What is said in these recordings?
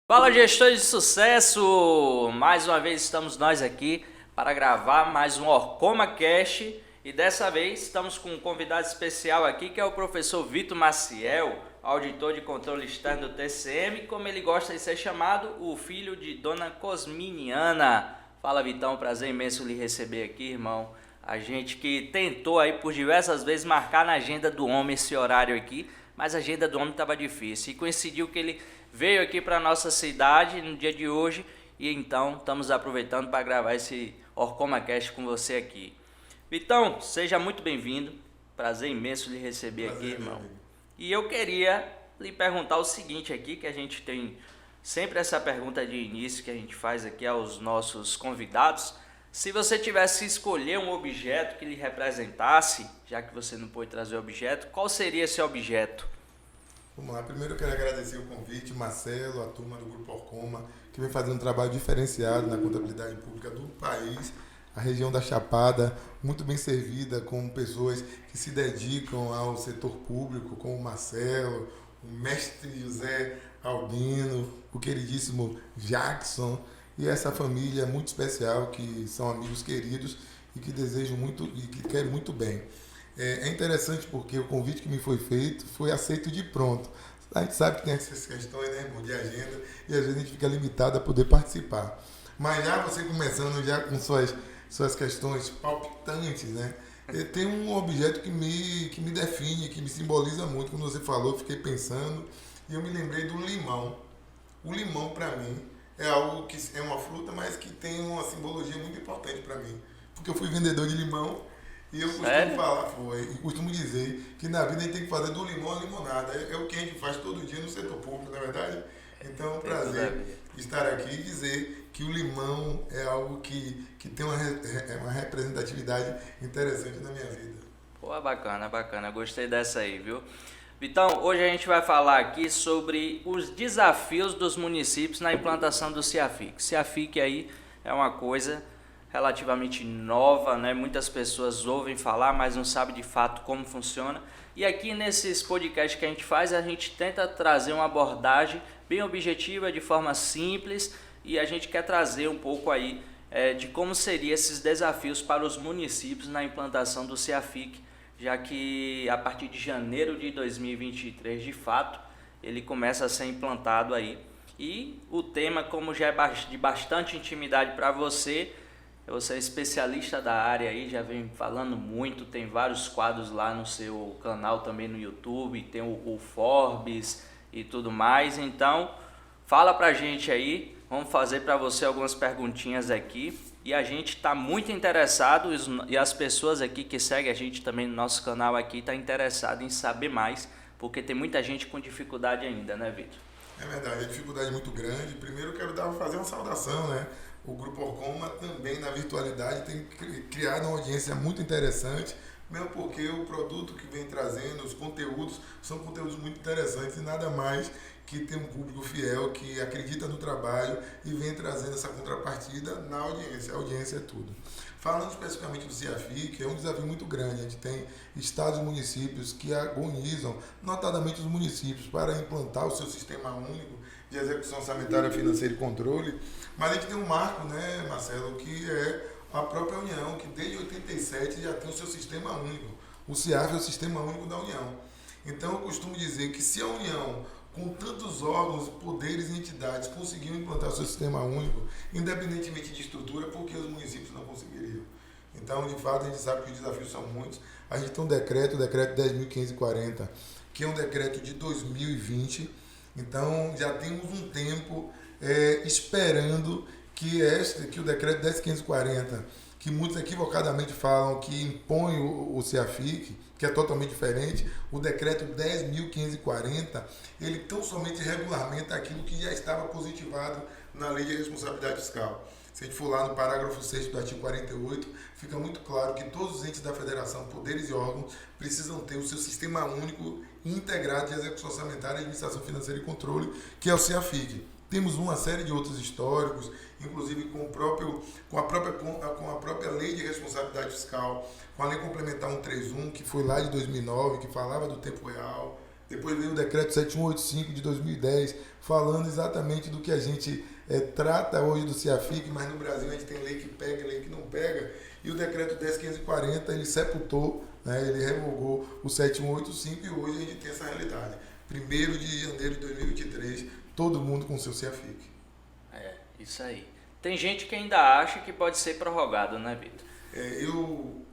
Fala, gestores de sucesso! Mais uma vez estamos nós aqui para gravar mais um Orcoma Cast e dessa vez estamos com um convidado especial aqui que é o professor Vitor Maciel, auditor de controle externo do TCM, como ele gosta de ser chamado, o filho de Dona Cosminiana. Fala, Vitão, prazer imenso lhe receber aqui, irmão. A gente que tentou aí por diversas vezes marcar na agenda do homem esse horário aqui, mas a agenda do homem estava difícil e coincidiu que ele veio aqui para nossa cidade no dia de hoje e então estamos aproveitando para gravar esse Orcoma Cast com você aqui. Vitão, seja muito bem-vindo, prazer imenso lhe receber aqui, irmão. E eu queria lhe perguntar o seguinte aqui, que a gente tem sempre essa pergunta de início que a gente faz aqui aos nossos convidados. Se você tivesse que escolher um objeto que lhe representasse, já que você não pôde trazer o objeto, qual seria esse objeto? Vamos lá, primeiro eu quero agradecer o convite, Marcelo, a turma do Grupo Orcoma, que vem fazendo um trabalho diferenciado na contabilidade pública do país, a região da Chapada, muito bem servida com pessoas que se dedicam ao setor público, como o Marcelo, o mestre José Albino, o queridíssimo Jackson, e essa família muito especial, que são amigos queridos e que desejam muito e que querem muito bem. É interessante porque o convite que me foi feito foi aceito de pronto. A gente sabe que tem essas questões, né, de agenda, e às vezes a gente fica limitado a poder participar. Mas já você começando já com suas questões palpitantes, né? Tem um objeto que me define, que me simboliza muito. Quando você falou, eu fiquei pensando e eu me lembrei do limão. O limão, para mim, é algo que é uma fruta, mas que tem uma simbologia muito importante para mim. Porque eu fui vendedor de limão. E eu costumo falar, e costumo dizer que na vida a gente tem que fazer do limão a limonada. É o que a gente faz todo dia no setor público, não é verdade? Então é um prazer estar aqui e dizer que o limão é algo que tem uma representatividade interessante na minha vida. Pô, bacana, bacana. Gostei dessa aí, viu? Vitão, hoje a gente vai falar aqui sobre os desafios dos municípios na implantação do CIAFIC. CIAFIC aí é uma coisa relativamente nova, né? Muitas pessoas ouvem falar, mas não sabem de fato como funciona. E aqui nesses podcasts que a gente faz, a gente tenta trazer uma abordagem bem objetiva, de forma simples, e a gente quer trazer um pouco aí de como seriam esses desafios para os municípios na implantação do CIAFIC, já que a partir de janeiro de 2023, de fato, ele começa a ser implantado aí. E o tema, como já é de bastante intimidade para você é especialista da área aí, já vem falando muito, tem vários quadros lá no seu canal também no YouTube, tem o Forbes e tudo mais. Então, fala pra gente aí, vamos fazer para você algumas perguntinhas aqui. E a gente está muito interessado, e as pessoas aqui que seguem a gente também no nosso canal aqui, tá interessado em saber mais, porque tem muita gente com dificuldade ainda, né, Vitor? É verdade, a dificuldade é muito grande. Primeiro eu quero fazer uma saudação, né? O Grupo Orcoma também na virtualidade tem criado uma audiência muito interessante, mesmo porque o produto que vem trazendo, os conteúdos, são conteúdos muito interessantes e nada mais que ter um público fiel que acredita no trabalho e vem trazendo essa contrapartida na audiência. A audiência é tudo. Falando especificamente do CIAFIC, é um desafio muito grande. A gente tem estados e municípios que agonizam, notadamente os municípios, para implantar o seu sistema único de execução orçamentária, financeira e controle. Mas a gente tem um marco, né, Marcelo, que é a própria União, que desde 87 já tem o seu sistema único. O CIAF é o sistema único da União. Então eu costumo dizer que se a União, com tantos órgãos, poderes e entidades, conseguiu implantar o seu sistema único, independentemente de estrutura, por que os municípios não conseguiriam? Então, de fato, a gente sabe que os desafios são muitos. A gente tem um decreto, o decreto 10.540, que é um decreto de 2020. Então, já temos um tempo esperando que o decreto 10.540, que muitos equivocadamente falam que impõe o CIAFIC, que é totalmente diferente, o decreto 10.540, ele tão somente regulamenta aquilo que já estava positivado na Lei de Responsabilidade Fiscal. Se a gente for lá no parágrafo 6º do artigo 48, fica muito claro que todos os entes da federação, poderes e órgãos, precisam ter o seu sistema único integrado de execução orçamentária, administração financeira e controle, que é o CIAFIC. Temos uma série de outros históricos, inclusive com a própria Lei de Responsabilidade Fiscal, com a Lei Complementar 131, que foi lá de 2009, que falava do tempo real. Depois veio o decreto 7185 de 2010, falando exatamente do que a gente trata hoje do CIAFIC, mas no Brasil a gente tem lei que pega e lei que não pega. E o decreto 10540, ele sepultou, né, ele revogou o 7185 e hoje a gente tem essa realidade. 1º de janeiro de 2023, todo mundo com seu CIAFIC. É, isso aí. Tem gente que ainda acha que pode ser prorrogado, né, Vitor? Eu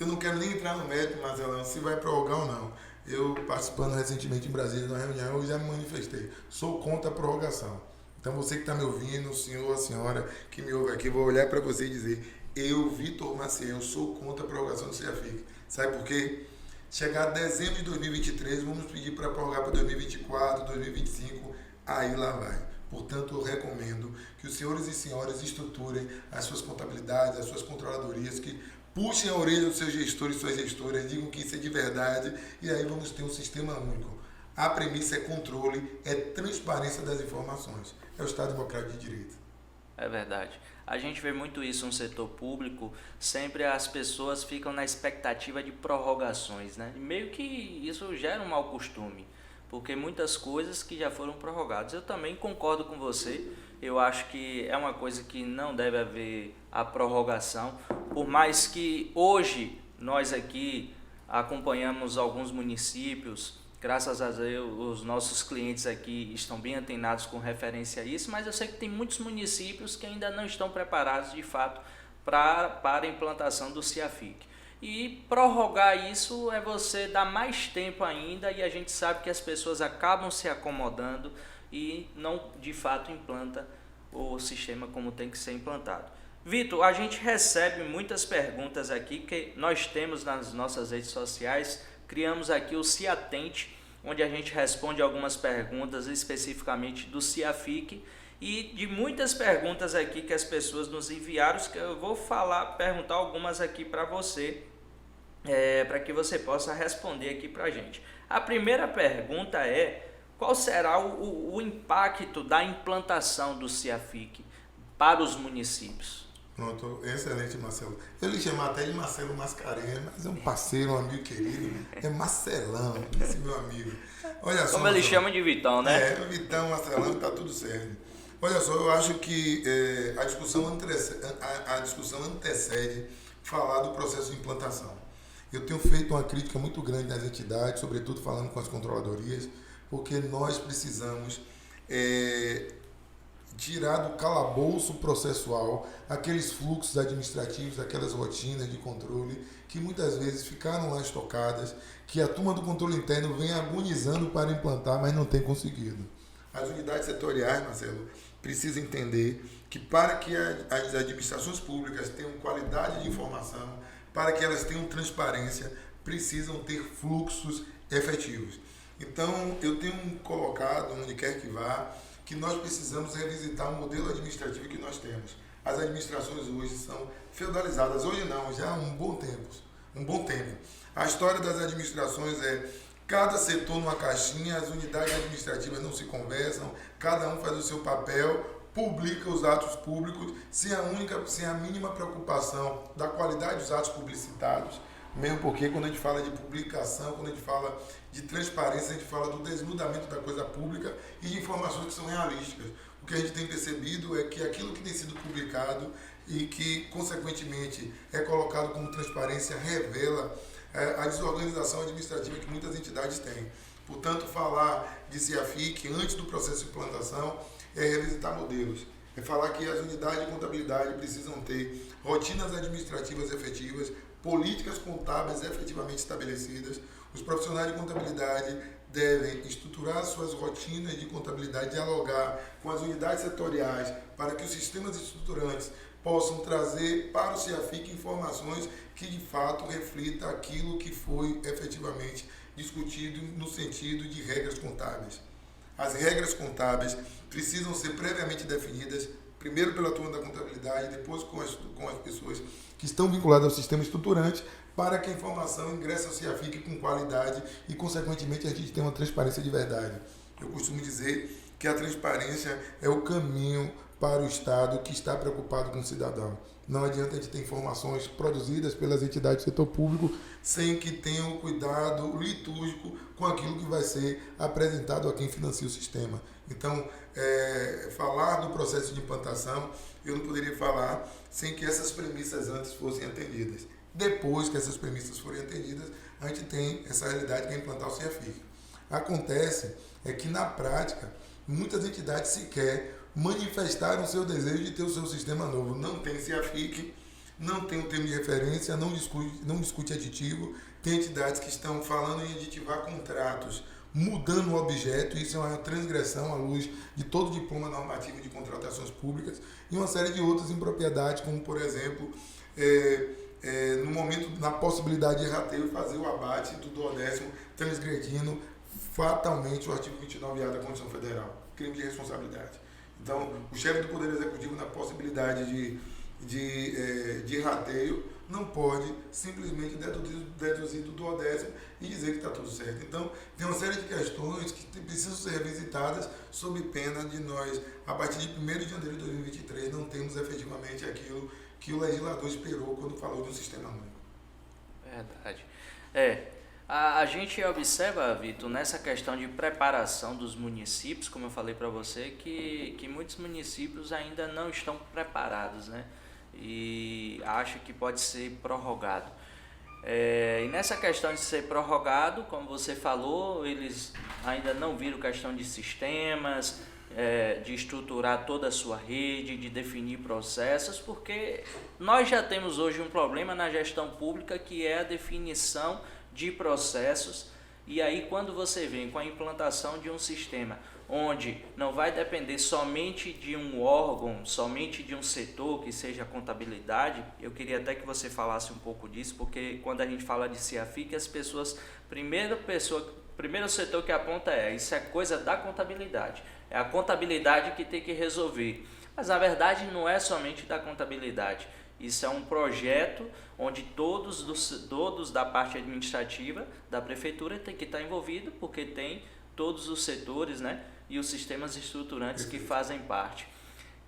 não quero nem entrar no mérito, Marcelão, se vai prorrogar ou não. Eu, participando recentemente em Brasília, numa reunião, eu já me manifestei. Sou contra a prorrogação. Então, você que está me ouvindo, o senhor, a senhora que me ouve aqui, vou olhar para você e dizer, eu, Vitor Maciel, sou contra a prorrogação do CIAFIC. Sabe por quê? Chegar a dezembro de 2023, vamos pedir para prorrogar para 2024, 2025, aí lá vai. Portanto, eu recomendo que os senhores e senhoras estruturem as suas contabilidades, as suas controladorias, que puxem a orelha dos seus gestores e suas gestoras, digam que isso é de verdade e aí vamos ter um sistema único. A premissa é controle, é transparência das informações. É o Estado Democrático de Direito. É verdade. A gente vê muito isso no setor público, sempre as pessoas ficam na expectativa de prorrogações, né? E meio que isso gera um mau costume, porque muitas coisas que já foram prorrogadas. Eu também concordo com você, eu acho que é uma coisa que não deve haver a prorrogação, por mais que hoje nós aqui acompanhamos alguns municípios, graças a Deus os nossos clientes aqui estão bem antenados com referência a isso, mas eu sei que tem muitos municípios que ainda não estão preparados de fato para a implantação do CIAFIC. E prorrogar isso é você dar mais tempo ainda, e a gente sabe que as pessoas acabam se acomodando e não de fato implanta o sistema como tem que ser implantado. Vitor, a gente recebe muitas perguntas aqui que nós temos nas nossas redes sociais. Criamos aqui o CIATente, onde a gente responde algumas perguntas especificamente do CIAFIC e de muitas perguntas aqui que as pessoas nos enviaram, que eu vou perguntar algumas aqui para você, para que você possa responder aqui para a gente. A primeira pergunta é: qual será o impacto da implantação do CIAFIC para os municípios? Pronto, excelente, Marcelo. Eu lhe chamar até de Marcelo Mascarenhas, mas é um parceiro, um amigo querido, é Marcelão, esse meu amigo. Olha só, como ele chama de Vitão, né? Vitão, Marcelão, tá tudo certo. Olha só, eu acho que a discussão antecede falar do processo de implantação. Eu tenho feito uma crítica muito grande nas entidades, sobretudo falando com as controladorias, porque nós precisamos tirar do calabouço processual aqueles fluxos administrativos, aquelas rotinas de controle que muitas vezes ficaram lá estocadas, que a turma do controle interno vem agonizando para implantar, mas não tem conseguido. As unidades setoriais, Marcelo, precisam entender que para que as administrações públicas tenham qualidade de informação, para que elas tenham transparência, precisam ter fluxos efetivos. Então, eu tenho colocado, onde quer que vá, que nós precisamos revisitar o modelo administrativo que nós temos. As administrações hoje são feudalizadas. Hoje não, já há um bom tempo. A história das administrações é cada setor numa caixinha, as unidades administrativas não se conversam, cada um faz o seu papel, publica os atos públicos sem a mínima preocupação da qualidade dos atos publicitados. Mesmo porque quando a gente fala de publicação, quando a gente fala de transparência, a gente fala do desnudamento da coisa pública e de informações que são realísticas. O que a gente tem percebido é que aquilo que tem sido publicado e que, consequentemente, é colocado como transparência, revela a desorganização administrativa que muitas entidades têm. Portanto, falar de CIAFIC antes do processo de implantação é revisitar modelos. É falar que as unidades de contabilidade precisam ter rotinas administrativas efetivas, políticas contábeis efetivamente estabelecidas. Os profissionais de contabilidade devem estruturar suas rotinas de contabilidade, dialogar com as unidades setoriais para que os sistemas estruturantes possam trazer para o CIAFIC informações que de fato reflitam aquilo que foi efetivamente discutido no sentido de regras contábeis. As regras contábeis precisam ser previamente definidas, primeiro pela turma da contabilidade, depois com as pessoas que estão vinculadas ao sistema estruturante, para que a informação ingresse ao CIAFIC com qualidade e, consequentemente, a gente tenha uma transparência de verdade. Eu costumo dizer que a transparência é o caminho para o Estado que está preocupado com o cidadão. Não adianta a gente ter informações produzidas pelas entidades do setor público sem que tenham o cuidado litúrgico com aquilo que vai ser apresentado a quem financia o sistema. Então, falar do processo de implantação, eu não poderia falar sem que essas premissas antes fossem atendidas. Depois que essas premissas forem atendidas, a gente tem essa realidade que é implantar o CIAFIC. Acontece que, na prática, muitas entidades sequer manifestaram o seu desejo de ter o seu sistema novo. Não tem CIAFIC, não tem um termo de referência, não discute aditivo. Tem entidades que estão falando em aditivar contratos, mudando o objeto. Isso é uma transgressão à luz de todo o diploma normativo de contratações públicas e uma série de outras impropriedades, como, por exemplo, no momento, na possibilidade de rateio, fazer o abate do duodécimo, transgredindo fatalmente o artigo 29A da Constituição Federal, crime de responsabilidade. Então, o chefe do Poder Executivo, na possibilidade de rateio, não pode simplesmente deduzir do duodécimo e dizer que está tudo certo. Então, tem uma série de questões que precisam ser revisitadas sob pena de nós, a partir de 1º de janeiro de 2023, não temos efetivamente aquilo que o legislador esperou quando falou de um sistema único. Verdade. A gente observa, Vitor, nessa questão de preparação dos municípios, como eu falei para você, que muitos municípios ainda não estão preparados, né? E acha que pode ser prorrogado. E nessa questão de ser prorrogado, como você falou, eles ainda não viram questão de sistemas, de estruturar toda a sua rede, de definir processos, porque nós já temos hoje um problema na gestão pública que é a definição de processos. E aí, quando você vem com a implantação de um sistema onde não vai depender somente de um órgão, somente de um setor, que seja a contabilidade, eu queria até que você falasse um pouco disso, porque quando a gente fala de CIAFIC, as pessoas, primeiro setor que aponta isso é coisa da contabilidade, é a contabilidade que tem que resolver, mas na verdade não é somente da contabilidade. Isso é um projeto onde todos da parte administrativa da prefeitura tem que estar envolvido, porque tem todos os setores, né, e os sistemas estruturantes que fazem parte.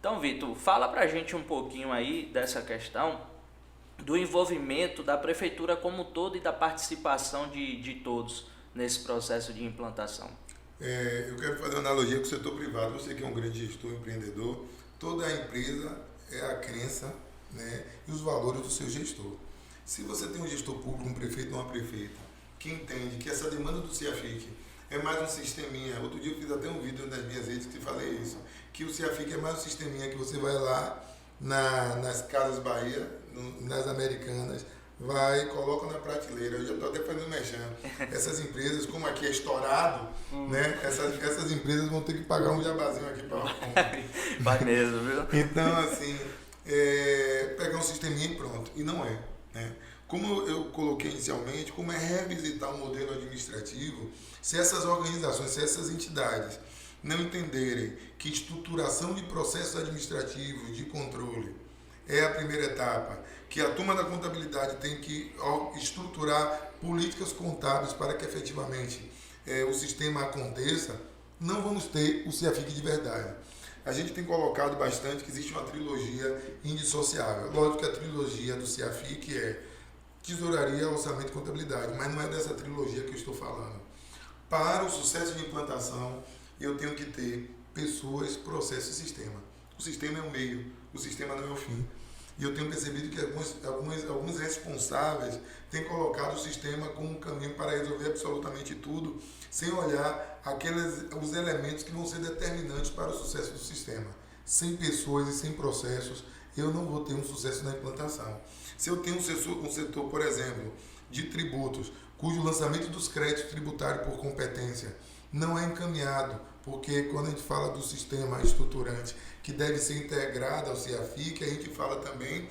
Então, Vitor, fala pra gente um pouquinho aí dessa questão do envolvimento da prefeitura como um todo e da participação de todos nesse processo de implantação. Eu quero fazer uma analogia com o setor privado. Você que é um grande gestor, empreendedor, toda a empresa é a crença, né, e os valores do seu gestor. Se você tem um gestor público, um prefeito ou uma prefeita, que entende que essa demanda do CIAFIC é mais um sisteminha, outro dia eu fiz até um vídeo nas minhas redes que falei isso, que o CIAFIC é mais um sisteminha que você vai lá nas Casas Bahia, nas Americanas, vai, coloca na prateleira. Eu já estou até fazendo mexendo. Essas empresas, como aqui é estourado, né? Essas empresas vão ter que pagar um jabazinho aqui para Vai mesmo, viu? Então, assim, pegar um sisteminha e pronto. E não é, né? Como eu coloquei inicialmente, como é revisitar o modelo administrativo, se essas organizações, se essas entidades não entenderem que estruturação de processos administrativos, de controle, é a primeira etapa, que a turma da contabilidade tem que estruturar políticas contábeis para que efetivamente o sistema aconteça, não vamos ter o CIAFIC de verdade. A gente tem colocado bastante que existe uma trilogia indissociável. Lógico que a trilogia do CIAFIC é tesouraria, orçamento e contabilidade, mas não é dessa trilogia que eu estou falando. Para o sucesso de implantação, eu tenho que ter pessoas, processo e sistema. O sistema é o meio, o sistema não é o fim. E eu tenho percebido que alguns responsáveis têm colocado o sistema como um caminho para resolver absolutamente tudo, sem olhar os elementos que vão ser determinantes para o sucesso do sistema. Sem pessoas e sem processos, eu não vou ter um sucesso na implantação. Se eu tenho um setor, por exemplo, de tributos, cujo lançamento dos créditos tributários por competência não é encaminhado, porque quando a gente fala do sistema estruturante que deve ser integrado ao CIAFIC, a gente fala também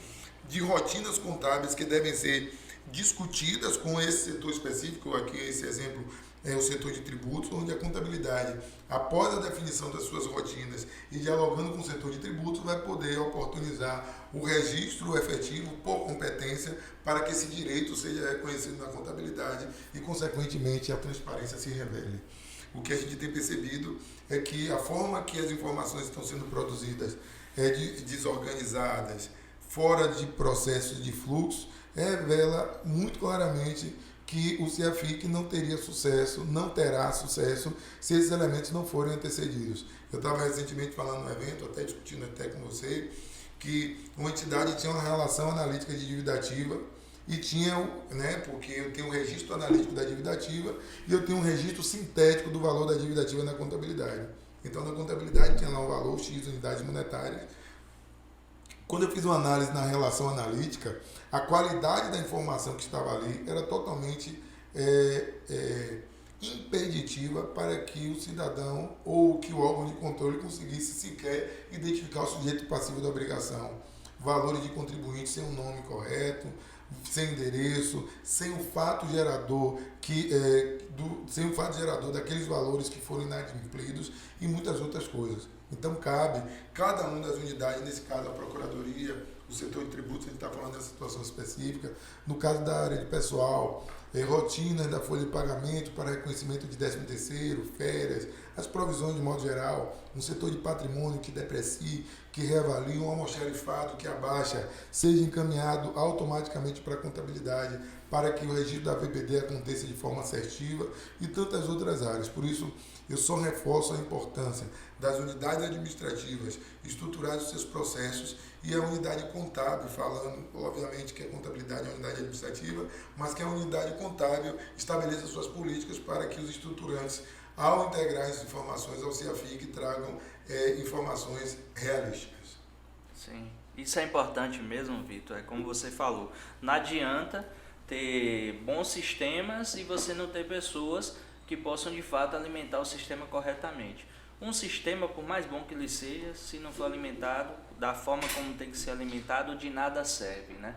de rotinas contábeis que devem ser discutidas com esse setor específico, aqui esse exemplo é o setor de tributos, onde a contabilidade, após a definição das suas rotinas e dialogando com o setor de tributos, vai poder oportunizar o registro efetivo por competência para que esse direito seja reconhecido na contabilidade e, consequentemente, a transparência se revele. O que a gente tem percebido é que a forma que as informações estão sendo produzidas é desorganizadas, fora de processos de fluxo, revela muito claramente que o CIAFIC não teria sucesso, não terá sucesso, se esses elementos não forem antecedidos. Eu estava recentemente falando no evento, até discutindo até com você, que uma entidade tinha uma relação analítica de dívida ativa e tinha, né, porque eu tenho um registro analítico da dívida ativa e eu tenho um registro sintético do valor da dívida ativa na contabilidade. Então, na contabilidade tinha lá um valor X unidades monetárias. Quando eu fiz uma análise na relação analítica, a qualidade da informação que estava ali era totalmente impeditiva para que o cidadão ou que o órgão de controle conseguisse sequer identificar o sujeito passivo da obrigação. Valores de contribuinte sem um nome correto, sem endereço, sem o fato gerador sem o fato gerador daqueles valores que foram inadimplidos e muitas outras coisas. Então cabe cada uma das unidades, nesse caso a Procuradoria, o setor de tributos, a gente está falando dessa situação específica, no caso da área de pessoal, rotinas da folha de pagamento para reconhecimento de 13º, férias, as provisões de modo geral, um setor de patrimônio que deprecie, que reavalie, um almoxarifado que abaixa, seja encaminhado automaticamente para a contabilidade, para que o registro da VPD aconteça de forma assertiva e tantas outras áreas. Por isso, eu só reforço a importância das unidades administrativas estruturarem os seus processos e a unidade contábil, falando, obviamente, que a contabilidade é uma unidade administrativa, mas que a unidade contábil estabeleça suas políticas para que os estruturantes, ao integrar as informações ao CIAFIC, tragam informações realísticas. Sim, isso é importante mesmo, Vitor, é como você falou, não adianta ter bons sistemas e você não ter pessoas que possam de fato alimentar o sistema corretamente. Um sistema, por mais bom que ele seja, se não for alimentado da forma como tem que ser alimentado, de nada serve, né?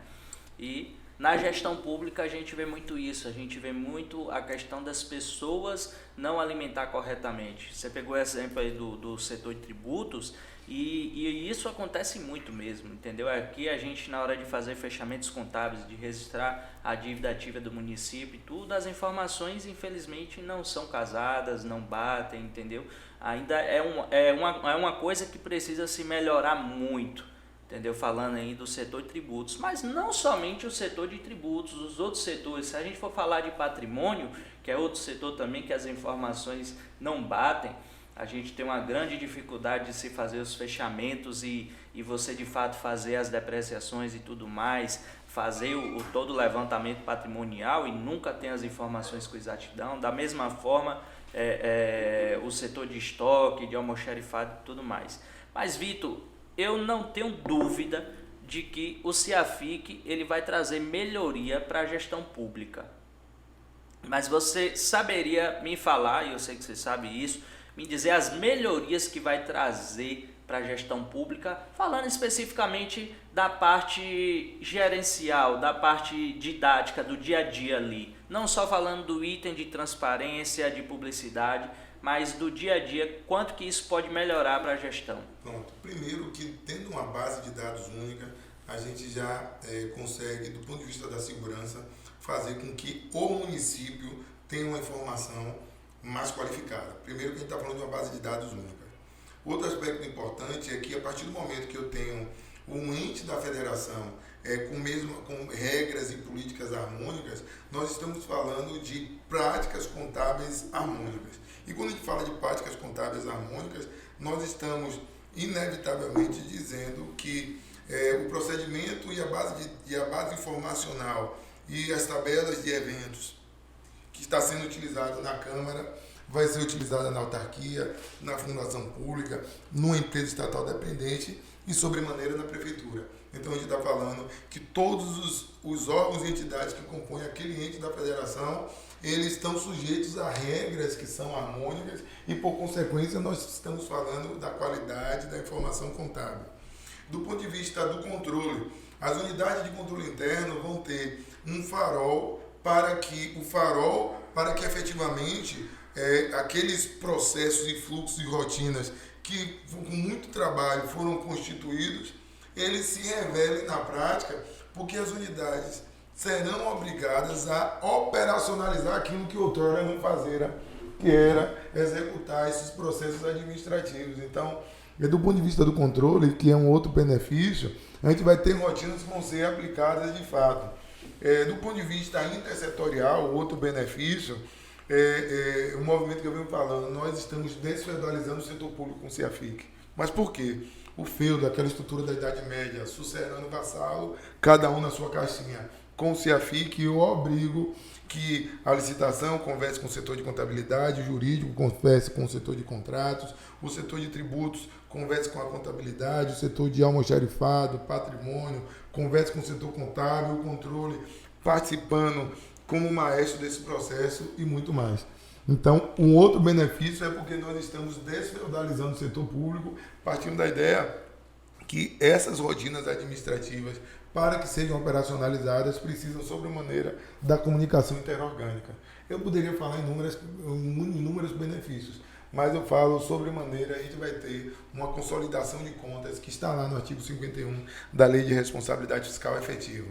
E na gestão pública a gente vê muito isso, a gente vê muito a questão das pessoas não alimentar corretamente. Você pegou o exemplo aí do setor de tributos e isso acontece muito mesmo, entendeu? Aqui a gente, na hora de fazer fechamentos contábeis, de registrar a dívida ativa do município e tudo, as informações infelizmente não são casadas, não batem, entendeu? Ainda é uma coisa que precisa se melhorar muito, entendeu? Falando aí do setor de tributos, mas não somente o setor de tributos, os outros setores. Se a gente for falar de patrimônio, que é outro setor também que as informações não batem, a gente tem uma grande dificuldade de se fazer os fechamentos e você de fato fazer as depreciações e tudo mais, fazer todo o levantamento patrimonial e nunca tem as informações com exatidão. Da mesma forma, o setor de estoque, de almoxarifado e tudo mais. Mas, Vitor, eu não tenho dúvida de que o CIAFIC ele vai trazer melhoria para a gestão pública. Mas você saberia me falar, e eu sei que você sabe isso, me dizer as melhorias que vai trazer para a gestão pública, falando especificamente da parte gerencial, da parte didática, do dia a dia ali. Não só falando do item de transparência, de publicidade, mas do dia a dia, quanto que isso pode melhorar para a gestão? Pronto. Primeiro que, tendo uma base de dados única, a gente já consegue, do ponto de vista da segurança, fazer com que o município tenha uma informação mais qualificada. Primeiro que a gente está falando de uma base de dados única. Outro aspecto importante é que, a partir do momento que eu tenho um ente da federação com regras e políticas harmônicas, nós estamos falando de práticas contábeis harmônicas. E quando a gente fala de práticas contábeis harmônicas, nós estamos inevitavelmente dizendo que o procedimento e a base informacional e as tabelas de eventos que está sendo utilizado na Câmara vai ser utilizada na autarquia, na fundação pública, numa empresa estatal dependente e, sobremaneira, na prefeitura. Então, a gente está falando que todos os órgãos e entidades que compõem aquele ente da federação, eles estão sujeitos a regras que são harmônicas e, por consequência, nós estamos falando da qualidade da informação contábil. Do ponto de vista do controle, as unidades de controle interno vão ter um farol para que efetivamente aqueles processos e fluxos e rotinas que com muito trabalho foram constituídos, eles se revelem na prática, porque as unidades serão obrigadas a operacionalizar aquilo que outrora não faziam, que era executar esses processos administrativos. Então, E do ponto de vista do controle, que é um outro benefício, a gente vai ter rotinas que vão ser aplicadas de fato. Do ponto de vista intersetorial, outro benefício, o movimento que eu venho falando, nós estamos desfeudalizando o setor público com o CIAFIC. Mas por quê? O feudo, aquela estrutura da Idade Média, sucedendo vassalo, cada um na sua caixinha. Com o CIAFIC, eu obrigo que a licitação converse com o setor de contabilidade, o jurídico converse com o setor de contratos, o setor de tributos converse com a contabilidade, o setor de almoxarifado, patrimônio, converse com o setor contábil, o controle, participando como maestro desse processo e muito mais. Então, um outro benefício é porque nós estamos desfeudalizando o setor público, partindo da ideia que essas rotinas administrativas, para que sejam operacionalizadas, precisam, sobremaneira, da comunicação interorgânica. Eu poderia falar em inúmeros benefícios, mas eu falo sobremaneira, a gente vai ter uma consolidação de contas que está lá no artigo 51 da Lei de Responsabilidade Fiscal Efetiva,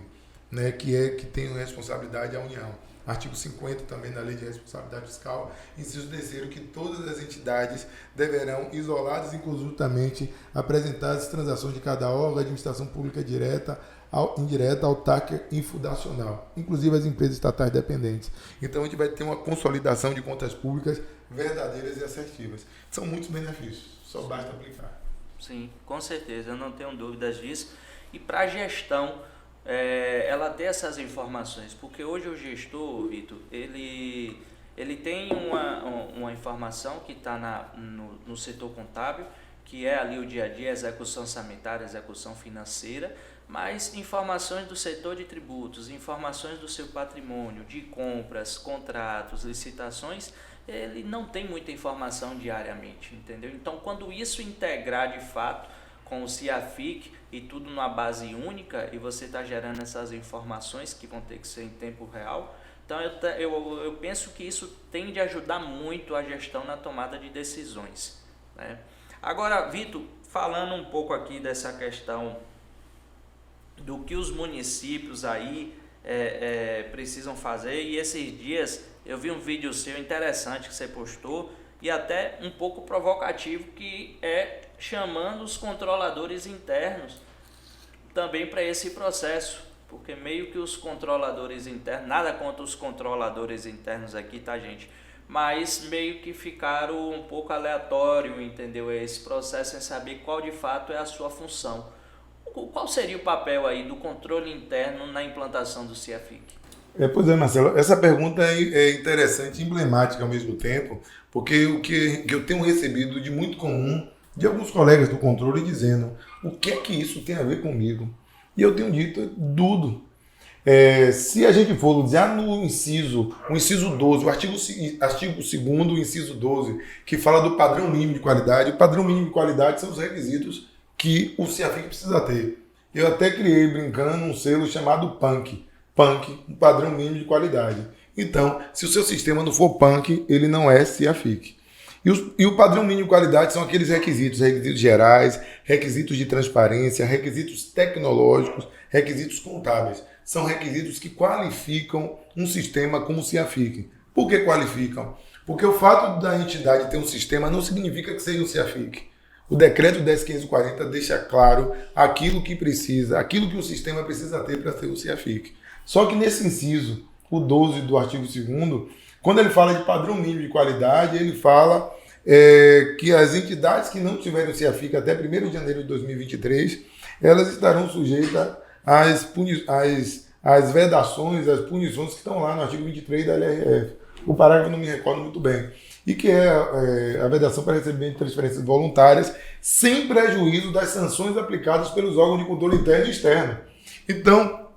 né, que tem responsabilidade à União. Artigo 50 também da Lei de Responsabilidade Fiscal, inciso 3º, que todas as entidades deverão, isoladas e conjuntamente, apresentar as transações de cada órgão, administração pública direta, indireta, autárquica e fundacional, inclusive as empresas estatais dependentes. Então, a gente vai ter uma consolidação de contas públicas verdadeiras e assertivas. São muitos benefícios, só basta aplicar. Sim, com certeza, eu não tenho dúvidas disso. E para a gestão, ela ter essas informações, porque hoje o gestor, Vitor, ele tem uma informação que está no setor contábil, que é ali o dia a dia, execução orçamentária, execução financeira, mas informações do setor de tributos, informações do seu patrimônio, de compras, contratos, licitações, ele não tem muita informação diariamente, entendeu? Então, quando isso integrar de fato com o CIAFIC e tudo numa base única, e você está gerando essas informações que vão ter que ser em tempo real, então eu penso que isso tende a ajudar muito a gestão na tomada de decisões, né? Agora, Vitor, falando um pouco aqui dessa questão do que os municípios aí precisam fazer, e esses dias eu vi um vídeo seu interessante que você postou, e até um pouco provocativo, que é chamando os controladores internos também para esse processo, porque meio que os controladores internos, nada contra os controladores internos aqui, tá, gente? Mas meio que ficaram um pouco aleatório, entendeu? Esse processo sem saber qual de fato é a sua função. Qual seria o papel aí do controle interno na implantação do CIAFIC? Pois é, Marcelo, essa pergunta é interessante e emblemática ao mesmo tempo, porque o que eu tenho recebido de muito comum de alguns colegas do controle dizendo: o que é que isso tem a ver comigo? E eu tenho dito tudo. Se a gente for dizer no inciso 12, o artigo 2º, inciso 12, que fala do padrão mínimo de qualidade, o padrão mínimo de qualidade são os requisitos que o CIAFIC precisa ter. Eu até criei, brincando, um selo chamado PANC, um padrão mínimo de qualidade. Então, se o seu sistema não for PANC, ele não é CIAFIC. E o padrão mínimo de qualidade são aqueles requisitos gerais, requisitos de transparência, requisitos tecnológicos, requisitos contábeis. São requisitos que qualificam um sistema como o CIAFIC. Por que qualificam? Porque o fato da entidade ter um sistema não significa que seja um CIAFIC. O decreto 10.540 deixa claro aquilo que precisa, aquilo que o sistema precisa ter para ser o CIAFIC. Só que nesse inciso, o 12 do artigo 2º, quando ele fala de padrão mínimo de qualidade, ele fala que as entidades que não tiverem o CIAFIC até 1º de janeiro de 2023, elas estarão sujeitas às vedações, às punições que estão lá no artigo 23 da LRF. O parágrafo não me recordo muito bem. E que é a vedação para recebimento de transferências voluntárias, sem prejuízo das sanções aplicadas pelos órgãos de controle interno e externo. Então,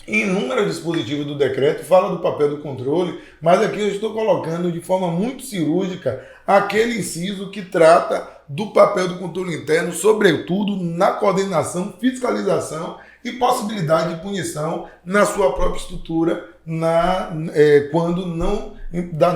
inúmeros dispositivos do decreto fala do papel do controle, mas aqui eu estou colocando de forma muito cirúrgica aquele inciso que trata do papel do controle interno, sobretudo na coordenação, fiscalização e possibilidade de punição na sua própria estrutura quando da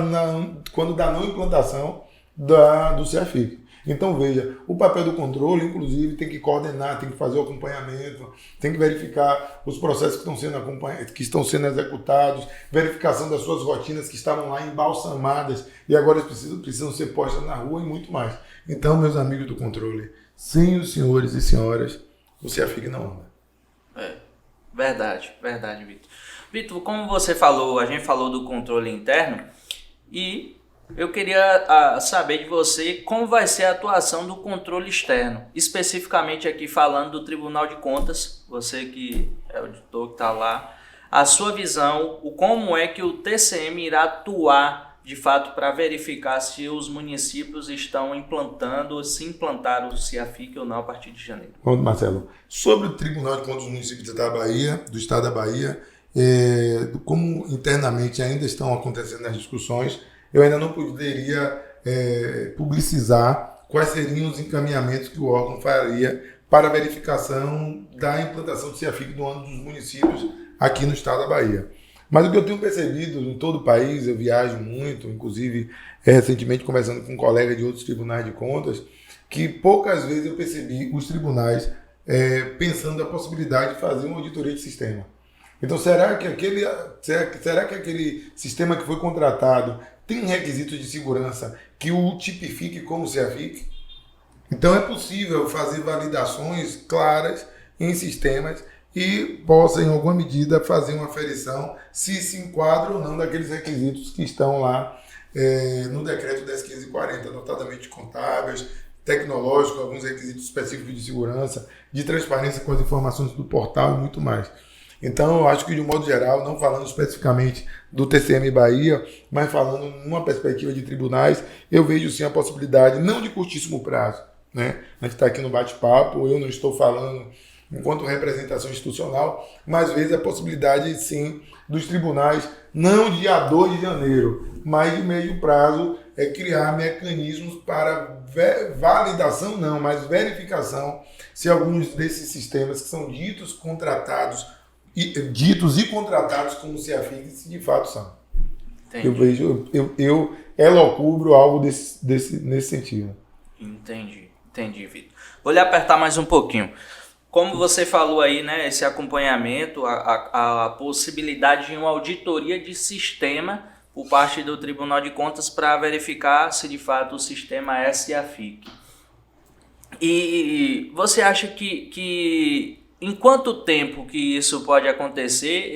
não implantação do CIAFIC. Então, veja, o papel do controle, inclusive, tem que coordenar, tem que fazer o acompanhamento, tem que verificar os processos que estão sendo executados, verificação das suas rotinas que estavam lá embalsamadas e agora precisam ser postas na rua e muito mais. Então, meus amigos do controle, sem os senhores e senhoras, o CEAFIC não anda. Verdade, Vitor. Vitor, como você falou, a gente falou do controle interno e eu queria saber de você como vai ser a atuação do controle externo, especificamente aqui falando do Tribunal de Contas, você que é o auditor que está lá, a sua visão, como é que o TCM irá atuar de fato para verificar se os municípios estão implantando, se implantaram o CEAFIC ou não a partir de janeiro. Pronto, Marcelo. Sobre o Tribunal de Contas dos Municípios do Estado da Bahia, como internamente ainda estão acontecendo as discussões, eu ainda não poderia publicizar quais seriam os encaminhamentos que o órgão faria para a verificação da implantação do CEAFIC no âmbito dos municípios aqui no Estado da Bahia. Mas o que eu tenho percebido em todo o país, eu viajo muito, inclusive recentemente conversando com um colega de outros tribunais de contas, que poucas vezes eu percebi os tribunais pensando na possibilidade de fazer uma auditoria de sistema. Então, será que aquele sistema que foi contratado tem requisitos de segurança que o tipifique como CEAFIC? Então, é possível fazer validações claras em sistemas e possa, em alguma medida, fazer uma aferição se enquadra ou não daqueles requisitos que estão lá no decreto 10.540, notadamente contábeis, tecnológicos, alguns requisitos específicos de segurança, de transparência com as informações do portal e muito mais. Então, eu acho que, de um modo geral, não falando especificamente do TCM Bahia, mas falando numa perspectiva de tribunais, eu vejo sim a possibilidade, não de curtíssimo prazo, né? A gente está aqui no bate-papo, eu não estou falando enquanto representação institucional, mas vejo a possibilidade, sim, dos tribunais, não dia 2 de janeiro, mas de médio prazo, criar mecanismos para validação, não, mas verificação, se alguns desses sistemas que são ditos e contratados como CEAFIC, se de fato são. Entendi. Eu vejo, eu elocubro algo nesse sentido. Entendi, Vitor. Vou lhe apertar mais um pouquinho. Como você falou aí, né, esse acompanhamento, a possibilidade de uma auditoria de sistema por parte do Tribunal de Contas para verificar se de fato o sistema é CEAFIC. E você acha que em quanto tempo que isso pode acontecer?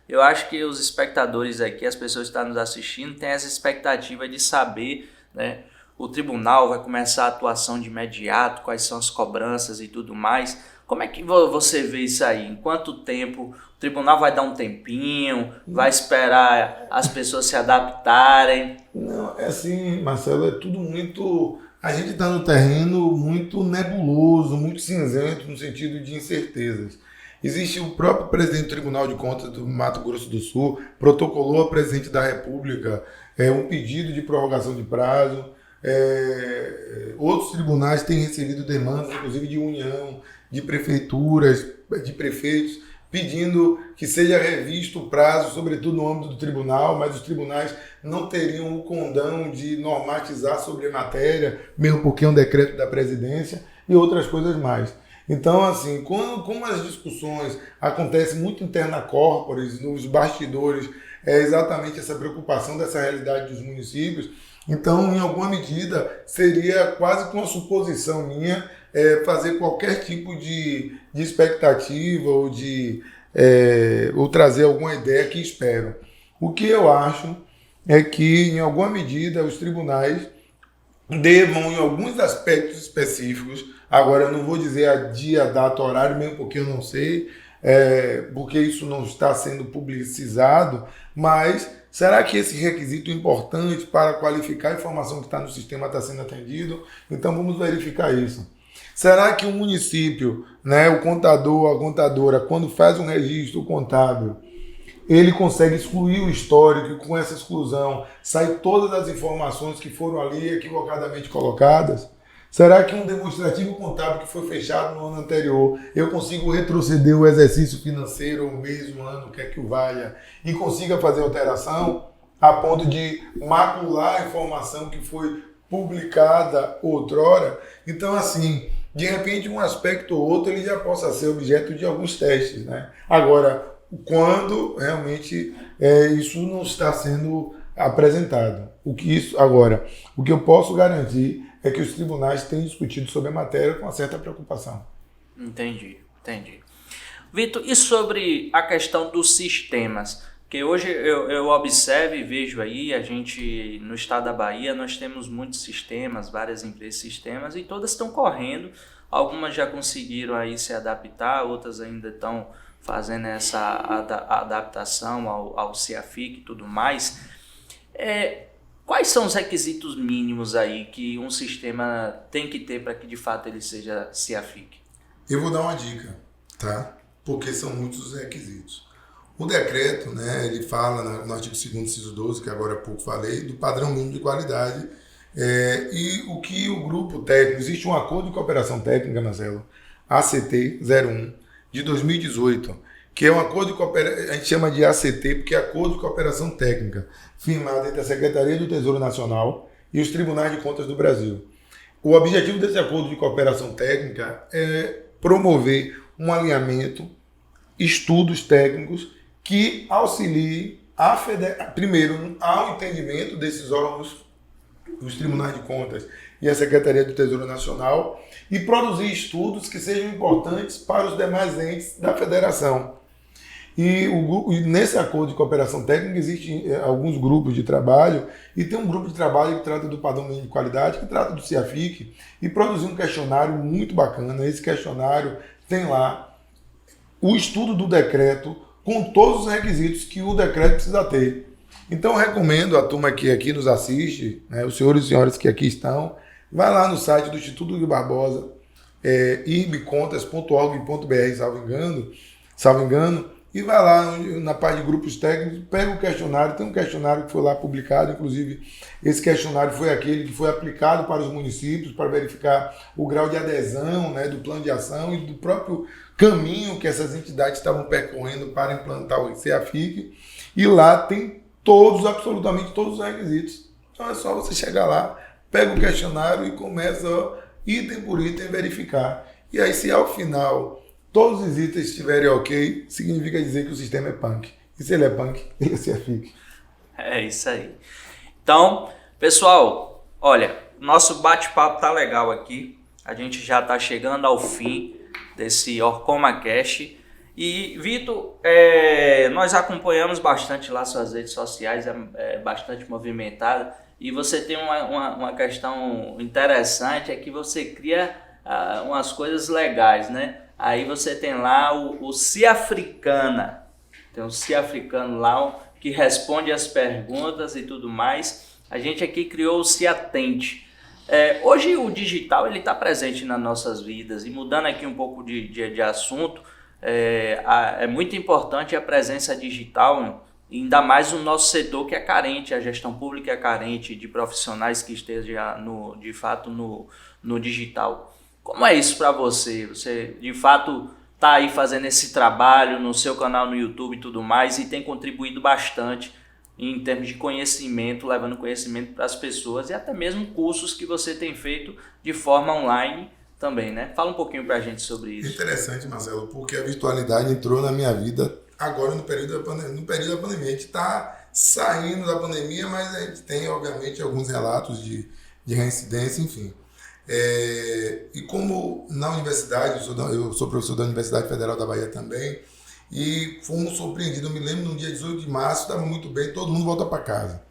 Eu acho que os espectadores aqui, as pessoas que estão nos assistindo, têm essa expectativa de saber, né? O tribunal vai começar a atuação de imediato, quais são as cobranças e tudo mais. Como é que você vê isso aí? Em quanto tempo? O tribunal vai dar um tempinho? Vai esperar as pessoas se adaptarem? Não, é assim, Marcelo, é tudo muito... A gente está no terreno muito nebuloso, muito cinzento no sentido de incertezas. Existe o próprio presidente do Tribunal de Contas do Mato Grosso do Sul, protocolou ao presidente da República um pedido de prorrogação de prazo. Outros tribunais têm recebido demandas, inclusive de união, de prefeituras, de prefeitos, pedindo que seja revisto o prazo, sobretudo no âmbito do tribunal, mas os tribunais não teriam o condão de normatizar sobre a matéria, mesmo porque é um decreto da presidência e outras coisas mais. Então, assim, como as discussões acontecem muito interna corporis, nos bastidores, é exatamente essa preocupação dessa realidade dos municípios. Então, em alguma medida, seria quase que uma suposição minha fazer qualquer tipo de expectativa ou trazer alguma ideia que espero. O que eu acho é que, em alguma medida, os tribunais devam, em alguns aspectos específicos, agora eu não vou dizer a dia, data, horário, mesmo porque eu não sei, porque isso não está sendo publicizado, mas será que esse requisito importante para qualificar a informação que está no sistema está sendo atendido? Então vamos verificar isso. Será que o município, né, o contador, a contadora, quando faz um registro contábil, ele consegue excluir o histórico e com essa exclusão sai todas as informações que foram ali equivocadamente colocadas? Será que um demonstrativo contábil que foi fechado no ano anterior, eu consigo retroceder o exercício financeiro, o mês, o ano, o que é que valha, e consiga fazer alteração a ponto de macular a informação que foi publicada outrora. Então, assim, de repente, um aspecto ou outro ele já possa ser objeto de alguns testes, né? Agora, quando realmente isso não está sendo apresentado. O que eu posso garantir é que os tribunais têm discutido sobre a matéria com uma certa preocupação. Entendi. Vitor, e sobre a questão dos sistemas? Porque hoje eu observo e vejo aí, a gente no estado da Bahia, nós temos muitos sistemas, várias empresas de sistemas, e todas estão correndo. Algumas já conseguiram aí se adaptar, outras ainda estão fazendo essa adaptação ao CIAFIC e tudo mais. Quais são os requisitos mínimos aí que um sistema tem que ter para que de fato ele seja CIAFIC? Eu vou dar uma dica, tá? Porque são muitos os requisitos. O decreto, né, ele fala no artigo 2º, inciso 12, que agora há pouco falei, do padrão mínimo de qualidade. E o que o grupo técnico, existe um acordo de cooperação técnica, Marcelo, ACT 01, de 2018, que é um acordo de cooperação, a gente chama de ACT porque é Acordo de Cooperação Técnica, firmado entre a Secretaria do Tesouro Nacional e os Tribunais de Contas do Brasil. O objetivo desse acordo de cooperação técnica é promover um alinhamento, estudos técnicos que auxiliem primeiro ao entendimento desses órgãos, os Tribunais de Contas e a Secretaria do Tesouro Nacional, e produzir estudos que sejam importantes para os demais entes da federação. E nesse acordo de cooperação técnica existem alguns grupos de trabalho, e tem um grupo de trabalho que trata do padrão mínimo de qualidade, que trata do CIAFIC, e produziu um questionário muito bacana. Esse questionário tem lá o estudo do decreto com todos os requisitos que o decreto precisa ter. Então eu recomendo a turma que aqui nos assiste, né, os senhores e senhoras que aqui estão, vai lá no site do Instituto Rui Barbosa, irbcontas.org.br, salvo engano, e vai lá na parte de grupos técnicos, pega o questionário, tem um questionário que foi lá publicado, inclusive esse questionário foi aquele que foi aplicado para os municípios para verificar o grau de adesão, né, do plano de ação e do próprio caminho que essas entidades estavam percorrendo para implantar o CIAFIC, e lá tem absolutamente todos os requisitos. Então é só você chegar lá, pega o questionário e começa item por item verificar. E aí, se ao final todos os itens estiverem ok, significa dizer que o sistema é punk. E se ele é punk, ele é CIAFIC. É isso aí. Então, pessoal, olha, nosso bate-papo tá legal aqui. A gente já tá chegando ao fim desse OrcomaCast. E, Vitor, nós acompanhamos bastante lá suas redes sociais, é bastante movimentada. E você tem uma questão interessante, é que você cria umas coisas legais, né? Aí você tem lá o Ciafricana, tem um Ciafricano lá que responde as perguntas e tudo mais. A gente aqui criou o Ciatente. Hoje o digital ele está presente nas nossas vidas, e mudando aqui um pouco de assunto, é muito importante a presença digital, ainda mais no nosso setor que é carente, a gestão pública é carente de profissionais que estejam de fato no digital. Como é isso para você? Você de fato está aí fazendo esse trabalho no seu canal no YouTube e tudo mais, e tem contribuído bastante em termos de conhecimento, levando conhecimento para as pessoas, e até mesmo cursos que você tem feito de forma online também, né? Fala um pouquinho para a gente sobre isso. Interessante, Marcelo, porque a virtualidade entrou na minha vida agora no período da pandemia. A gente está saindo da pandemia, mas a gente tem, obviamente, alguns relatos de reincidência, enfim. E como na universidade, eu sou professor da Universidade Federal da Bahia também, e fomos surpreendidos. Eu me lembro, no dia 18 de março, estava muito bem, todo mundo volta para casa.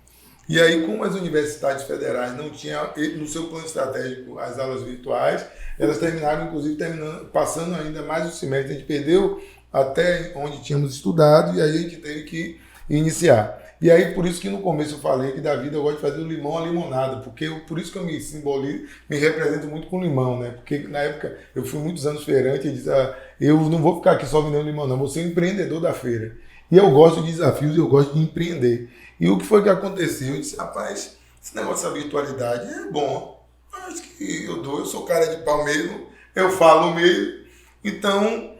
E aí, como as universidades federais não tinham no seu plano estratégico as aulas virtuais, elas terminaram, inclusive, passando ainda mais o semestre. A gente perdeu até onde tínhamos estudado, e aí a gente teve que iniciar. E aí, por isso que no começo eu falei que da vida eu gosto de fazer o limão à limonada, porque por isso que eu me represento muito com limão, né? Porque na época eu fui muitos anos feirante e disse, eu não vou ficar aqui só vendendo limão, não, vou ser um empreendedor da feira. E eu gosto de desafios, eu gosto de empreender. E o que foi que aconteceu? Eu disse, rapaz, esse negócio dessa virtualidade é bom. Acho que eu sou cara de pau mesmo, eu falo mesmo. Então,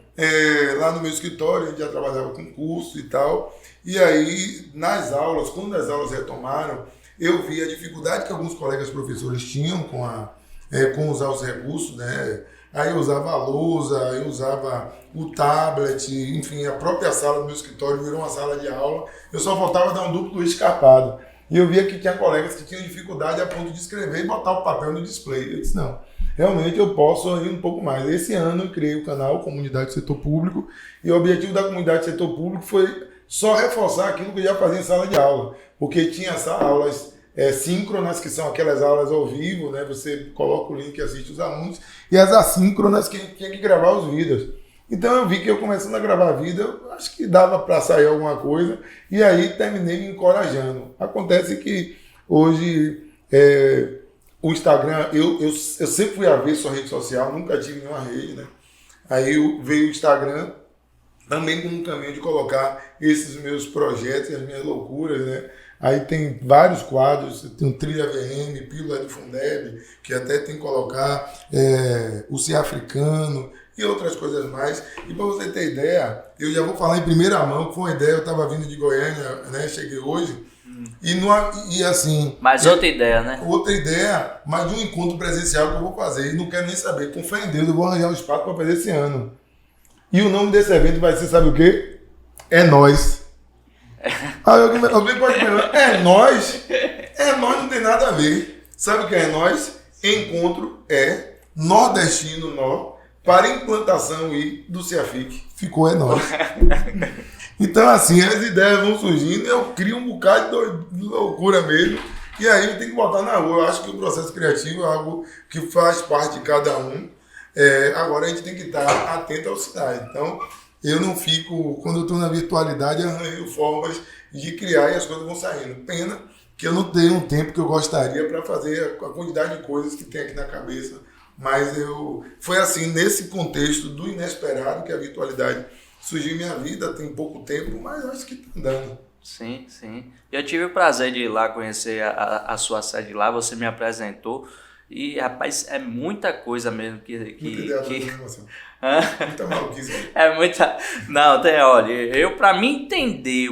lá no meu escritório, a gente já trabalhava com curso e tal. E aí, nas aulas, quando as aulas retomaram, eu vi a dificuldade que alguns colegas professores tinham com usar os recursos, né? Aí eu usava a lousa, eu usava o tablet, enfim, a própria sala do meu escritório virou uma sala de aula. Eu só faltava dar um duplo escarpado. E eu via que tinha colegas que tinham dificuldade a ponto de escrever e botar o papel no display. Eu disse, não, realmente eu posso ir um pouco mais. Esse ano eu criei o canal Comunidade Setor Público e o objetivo da Comunidade Setor Público foi só reforçar aquilo que eu já fazia em sala de aula. Porque tinha aulas síncronas, que são aquelas aulas ao vivo, né? Você coloca o link e assiste os alunos, e as assíncronas, que a gente tinha que gravar os vídeos. Então eu vi que eu começando a gravar vídeo, eu acho que dava para sair alguma coisa, e aí terminei me encorajando. Acontece que hoje o Instagram, eu sempre fui avesso à rede social, nunca tive nenhuma rede, né? Aí veio o Instagram também com um caminho de colocar esses meus projetos e as minhas loucuras, né? Aí tem vários quadros, tem o Trilha VM, Pílula de Fundeb, que até tem que colocar o Ser Africano e outras coisas mais. E para você ter ideia, eu já vou falar em primeira mão, que foi uma ideia, eu estava vindo de Goiânia, né? Cheguei hoje, e assim... Mas outra ideia, né? Outra ideia, mas de um encontro presencial que eu vou fazer, e não quero nem saber, com fé em Deus, eu vou arranjar um espaço para fazer esse ano. E o nome desse evento vai ser, sabe o quê? É Nós. Aí alguém pode perguntar, nós não tem nada a ver. Sabe o que é nós? Encontro nordestino para implantação do CEAFIC. Ficou nós. Então assim, as ideias vão surgindo, eu crio um bocado de loucura mesmo, e aí eu tenho que botar na rua. Eu acho que o processo criativo é algo que faz parte de cada um. Agora a gente tem que estar atento aos sinais. Então, eu não fico, quando eu estou na virtualidade, arranjo formas de criar e as coisas vão saindo. Pena que eu não tenho um tempo que eu gostaria para fazer a quantidade de coisas que tem aqui na cabeça. Mas foi assim, nesse contexto do inesperado, que a virtualidade surgiu em minha vida, tem pouco tempo, mas acho que está andando. Sim, sim. Eu tive o prazer de ir lá conhecer a sua sede lá, você me apresentou. E, rapaz, é muita coisa mesmo muita maluquice. Não, olha, pra mim entender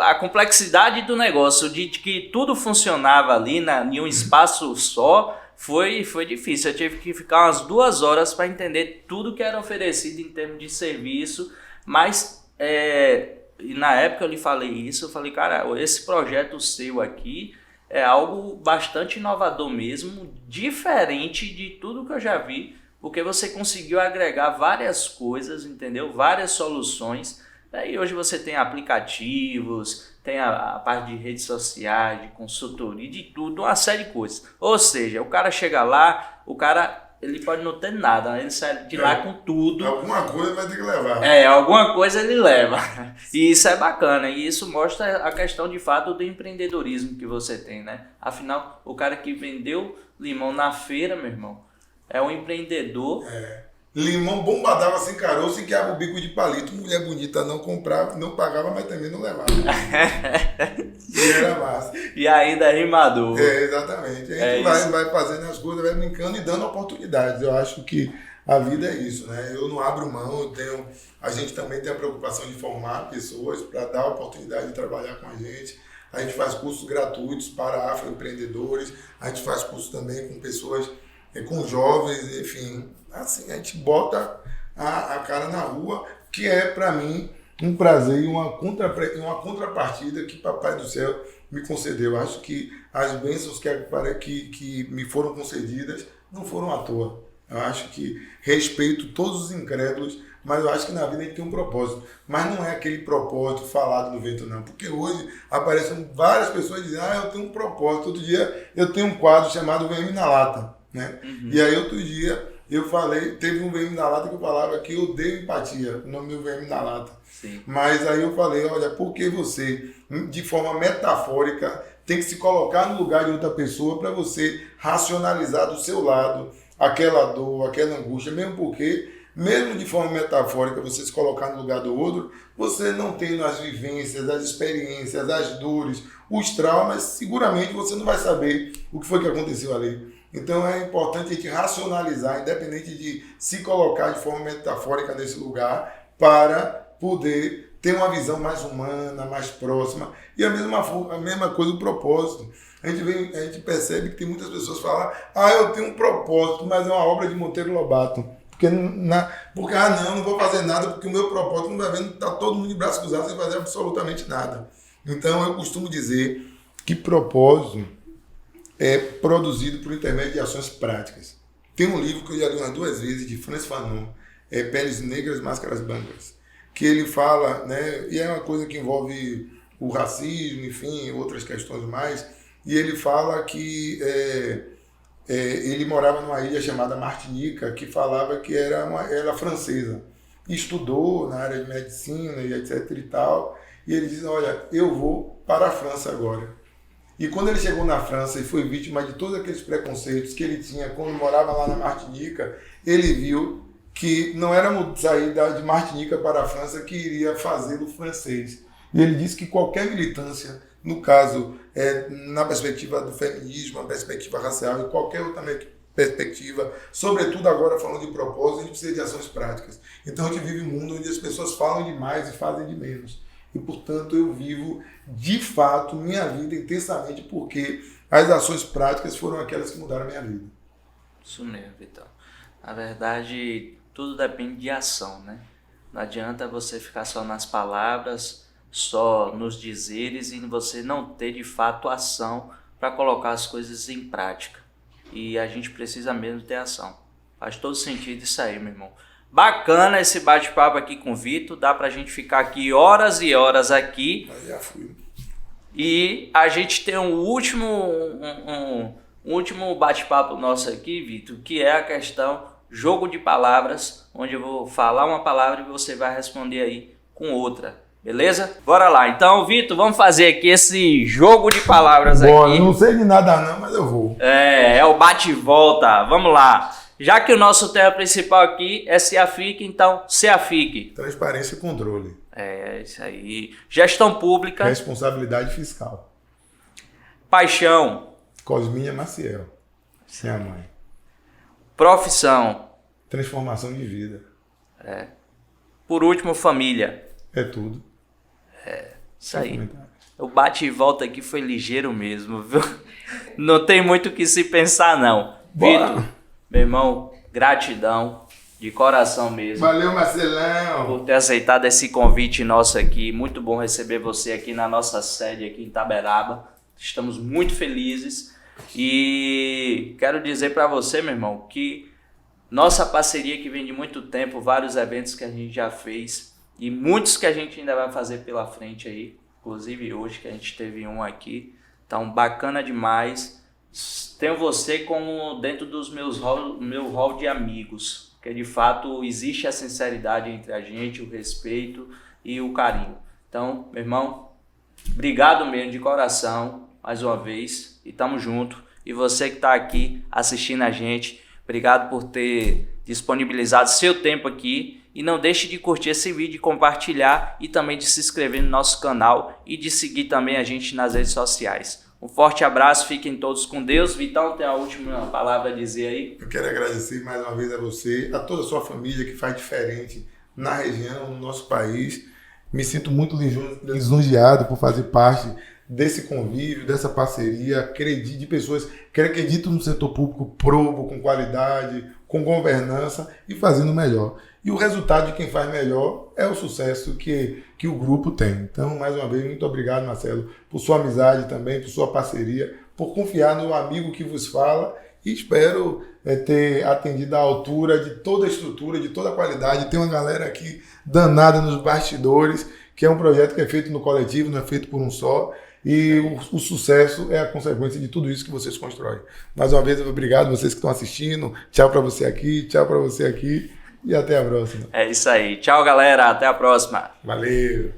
a complexidade do negócio, de que tudo funcionava ali em um espaço só, foi difícil. Eu tive que ficar umas 2 horas para entender tudo que era oferecido em termos de serviço, mas e na época eu lhe falei isso, eu falei, cara, esse projeto seu aqui é algo bastante inovador mesmo, diferente de tudo que eu já vi, porque você conseguiu agregar várias coisas, entendeu? Várias soluções. E hoje você tem aplicativos, tem a parte de redes sociais, de consultoria, de tudo, uma série de coisas. Ou seja, o cara chega lá, ele pode não ter nada, ele sai de lá com tudo. Alguma coisa vai ter que levar. Alguma coisa ele leva. E isso é bacana. E isso mostra a questão, de fato, do empreendedorismo que você tem, né? Afinal, o cara que vendeu limão na feira, meu irmão, é um empreendedor. Limão bombadava sem caroço e guiava o bico de palito. Mulher bonita não comprava, não pagava, mas também não levava. E era massa. E ainda é rimador. Exatamente. A gente vai fazendo as coisas, vai brincando e dando oportunidades. Eu acho que a vida é isso, né? Eu não abro mão, a gente também tem a preocupação de formar pessoas para dar a oportunidade de trabalhar com a gente. A gente faz cursos gratuitos para afroempreendedores, a gente faz cursos também com pessoas, com jovens, enfim. Assim, a gente bota a cara na rua, que é, para mim, um prazer e uma contrapartida que Papai do Céu me concedeu. Acho que as bênçãos que me foram concedidas não foram à toa. Eu acho que respeito todos os incrédulos, mas eu acho que na vida a gente tem um propósito. Mas não é aquele propósito falado no vento, não. Porque hoje aparecem várias pessoas dizendo, eu tenho um propósito. Outro dia eu tenho um quadro chamado VM na Lata, né? Uhum. E aí outro dia eu falei, teve um VM na Lata que eu falava que eu odeio empatia, o nome do VM na Lata. Sim. Mas aí eu falei, olha, por que você, de forma metafórica, tem que se colocar no lugar de outra pessoa para você racionalizar do seu lado aquela dor, aquela angústia, mesmo porque, mesmo de forma metafórica, você se colocar no lugar do outro, você não tendo as vivências, as experiências, as dores, os traumas, seguramente você não vai saber o que foi que aconteceu ali. Então é importante a gente racionalizar, independente de se colocar de forma metafórica nesse lugar, para poder ter uma visão mais humana, mais próxima. E a mesma coisa o propósito. A gente percebe que tem muitas pessoas que falam, eu tenho um propósito, mas é uma obra de Monteiro Lobato. Porque não vou fazer nada, porque o meu propósito não vai ver, está todo mundo de braço cruzado sem fazer absolutamente nada. Então eu costumo dizer que propósito é produzido por intermédio de ações práticas. Tem um livro que eu já li umas 2 vezes, de Frantz Fanon, Peles Negras, Máscaras Brancas, que ele fala, né, e é uma coisa que envolve o racismo, enfim, outras questões mais, e ele fala que ele morava numa ilha chamada Martinica, que falava que era francesa, e estudou na área de medicina e etc e tal, e ele diz, olha, eu vou para a França agora. E quando ele chegou na França e foi vítima de todos aqueles preconceitos que ele tinha quando morava lá na Martinica, ele viu que não era sair de Martinica para a França que iria fazê-lo francês. E ele disse que qualquer militância, no caso, na perspectiva do feminismo, na perspectiva racial e qualquer outra perspectiva, sobretudo agora falando de propósito, a gente precisa de ações práticas. Então a gente vive um mundo onde as pessoas falam demais e fazem de menos. E, portanto, eu vivo, de fato, minha vida intensamente porque as ações práticas foram aquelas que mudaram a minha vida. Isso mesmo, Vitão. Na verdade, tudo depende de ação, né? Não adianta você ficar só nas palavras, só nos dizeres e você não ter, de fato, ação para colocar as coisas em prática. E a gente precisa mesmo ter ação. Faz todo sentido isso aí, meu irmão. Bacana esse bate-papo aqui com o Vitor, dá pra gente ficar aqui horas e horas aqui. Já fui. E a gente tem um último bate-papo nosso aqui, Vitor, que é a questão jogo de palavras, onde eu vou falar uma palavra e você vai responder aí com outra, beleza? Bora lá, então, Vitor, vamos fazer aqui esse jogo de palavras aqui. Bora, não sei de nada não, mas eu vou. É o bate e volta, vamos lá. Já que o nosso tema principal aqui é CEAFIC, então CEAFIC. Transparência e controle. É isso aí. Gestão pública. Responsabilidade fiscal. Paixão. Cosminha Maciel, minha mãe. Profissão. Transformação de vida. Por último, família. É tudo. Isso aí. O bate e volta aqui foi ligeiro mesmo, viu? Não tem muito o que se pensar, não. Vitor, meu irmão, gratidão, de coração mesmo. Valeu, Marcelão. Por ter aceitado esse convite nosso aqui. Muito bom receber você aqui na nossa sede aqui em Itaberaba. Estamos muito felizes. E quero dizer para você, meu irmão, que nossa parceria que vem de muito tempo, vários eventos que a gente já fez e muitos que a gente ainda vai fazer pela frente aí. Inclusive hoje que a gente teve um aqui. Então, bacana demais. Tenho você como dentro dos meu hall de amigos, porque de fato existe a sinceridade entre a gente, o respeito e o carinho. Então, meu irmão, obrigado mesmo de coração, mais uma vez, e tamo junto. E você que está aqui assistindo a gente, obrigado por ter disponibilizado seu tempo aqui. E não deixe de curtir esse vídeo, compartilhar e também de se inscrever no nosso canal e de seguir também a gente nas redes sociais. Um forte abraço, fiquem todos com Deus. Vitão, tem a última palavra a dizer aí? Eu quero agradecer mais uma vez a você, a toda a sua família que faz diferente na região, no nosso país. Me sinto muito lisonjeado por fazer parte desse convívio, dessa parceria, de pessoas que acreditam no setor público probo, com qualidade, com governança e fazendo melhor. E o resultado de quem faz melhor é o sucesso que o grupo tem. Então, mais uma vez, muito obrigado, Marcelo, por sua amizade também, por sua parceria, por confiar no amigo que vos fala e espero ter atendido à altura de toda a estrutura, de toda a qualidade. Tem uma galera aqui danada nos bastidores, que é um projeto que é feito no coletivo, não é feito por um só. E o sucesso é a consequência de tudo isso que vocês constroem. Mais uma vez, obrigado vocês que estão assistindo. Tchau para você aqui, tchau para você aqui. E até a próxima. É isso aí. Tchau, galera. Até a próxima. Valeu.